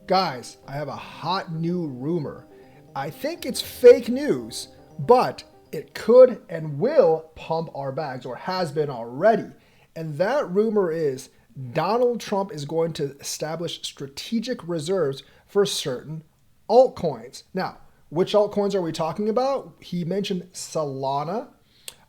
Guys, I have a hot new rumor. I think it's fake news, but it could and will pump our bags, or has been already. And that rumor is Donald Trump is going to establish strategic reserves for certain altcoins. Now, which altcoins are we talking about? He mentioned Solana,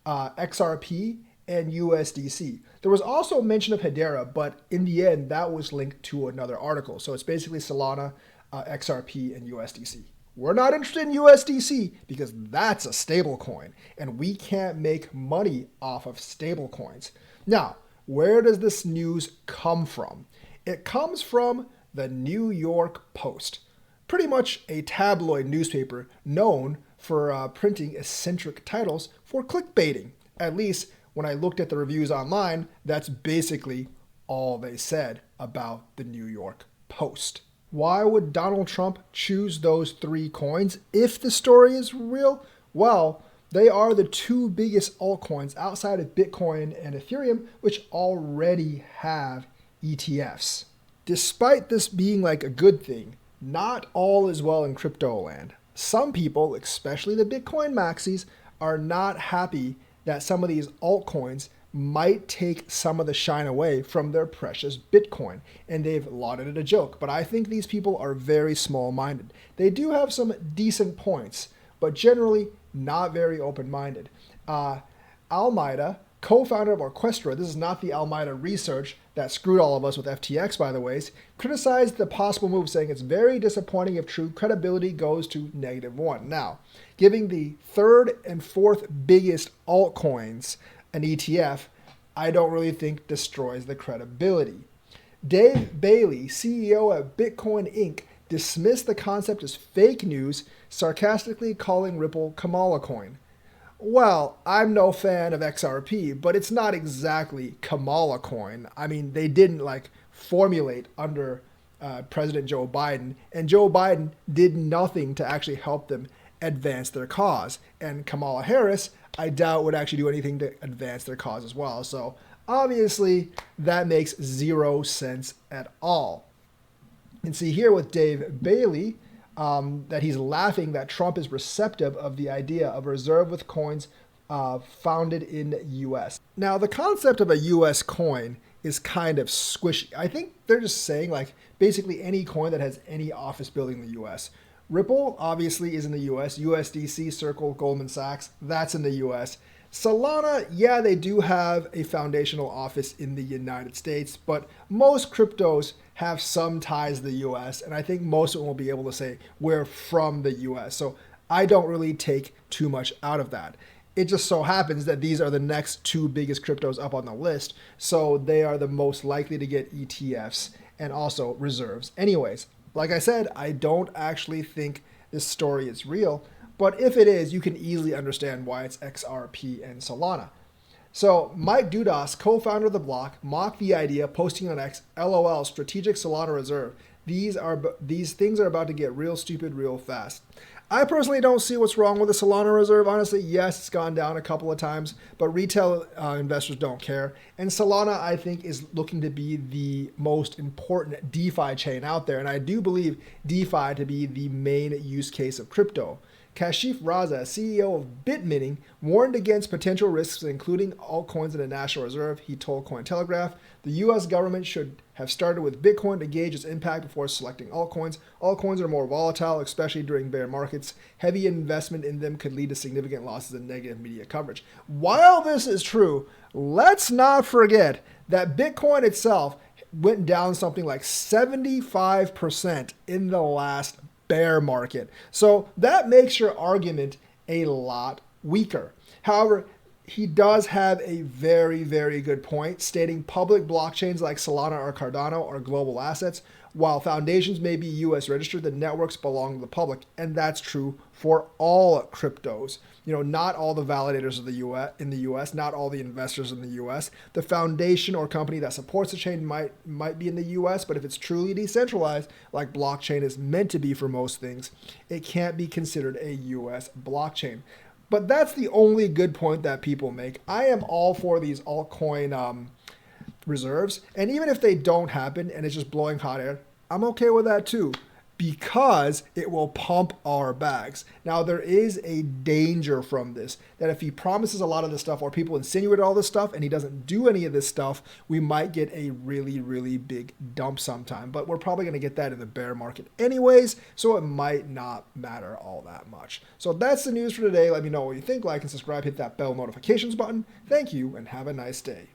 XRP, and USDC. There was also mention of Hedera, but in the end, that was linked to another article. So it's basically Solana, XRP, and USDC. We're not interested in USDC because that's a stable coin, and we can't make money off of stable coins. Now, where does this news come from? It comes from the New York Post, pretty much a tabloid newspaper known for printing eccentric titles for clickbaiting. At least when I looked at the reviews online, that's basically all they said about the New York Post. Why would Donald Trump choose those three coins if the story is real? Well, they are the two biggest altcoins outside of Bitcoin and Ethereum, which already have ETFs. Despite this being like a good thing, not all is well in crypto land. Some people, especially the Bitcoin maxis, are not happy that some of these altcoins might take some of the shine away from their precious Bitcoin, and they've lauded it a joke. But I think these people are very small-minded. They do have some decent points, but generally not very open-minded. Almeida, co-founder of Orchestra, this is not the Almeida research that screwed all of us with FTX, by the way, criticized the possible move, saying it's very disappointing if true. Credibility goes to -1. Now, giving the third and fourth biggest altcoins an ETF, I don't really think destroys the credibility. Dave Bailey, CEO of Bitcoin Inc., dismissed the concept as fake news, sarcastically calling Ripple Kamala coin. Well, I'm no fan of XRP, but it's not exactly Kamala coin. I mean, they didn't formulate under President Joe Biden, and Joe Biden did nothing to actually help them advance their cause. And Kamala Harris, I doubt would actually do anything to advance their cause as well. So obviously that makes zero sense at all. And see here with Dave Bailey, that he's laughing that Trump is receptive of the idea of a reserve with coins founded in the U.S. Now, the concept of a U.S. coin is kind of squishy. I think they're just saying basically any coin that has any office building in the U.S. Ripple obviously is in the U.S. USDC, Circle, Goldman Sachs, that's in the U.S. Solana, yeah, they do have a foundational office in the United States, but most cryptos have some ties to the U.S., and I think most of them will be able to say we're from the U.S. So I don't really take too much out of that. It just so happens that these are the next two biggest cryptos up on the list, so they are the most likely to get ETFs and also reserves. Anyways, like I said, I don't actually think this story is real, but if it is, you can easily understand why it's XRP and Solana. So Mike Dudas, co-founder of the block, mocked the idea, posting on X, LOL, strategic Solana reserve. These things are about to get real stupid real fast. I personally don't see what's wrong with the Solana reserve. Honestly, yes, it's gone down a couple of times, but retail investors don't care. And Solana, I think, is looking to be the most important DeFi chain out there. And I do believe DeFi to be the main use case of crypto. Kashif Raza, CEO of Bitmining, warned against potential risks, including altcoins in the National Reserve. He told Cointelegraph, the U.S. government should have started with Bitcoin to gauge its impact before selecting altcoins. Altcoins are more volatile, especially during bear markets. Heavy investment in them could lead to significant losses and negative media coverage. While this is true, let's not forget that Bitcoin itself went down something like 75% in the last bear market. So that makes your argument a lot weaker. However, he does have a very, very good point, stating public blockchains like Solana or Cardano are global assets. While foundations may be US registered, the networks belong to the public, and that's true for all cryptos. Not all the validators of the US in the US, not all the investors in the US. The foundation or company that supports the chain might be in the US, but if it's truly decentralized, like blockchain is meant to be for most things, it can't be considered a US blockchain. But that's the only good point that people make. I am all for these altcoin reserves, and even if they don't happen and it's just blowing hot air, I'm okay with that too, because it will pump our bags. Now, there is a danger from this, that if he promises a lot of this stuff, or people insinuate all this stuff and he doesn't do any of this stuff, we might get a really, really big dump sometime. But we're probably going to get that in the bear market anyways, so it might not matter all that much. So that's the news for today. Let me know what you think. Like and subscribe, hit that bell notifications button. Thank you, and have a nice day.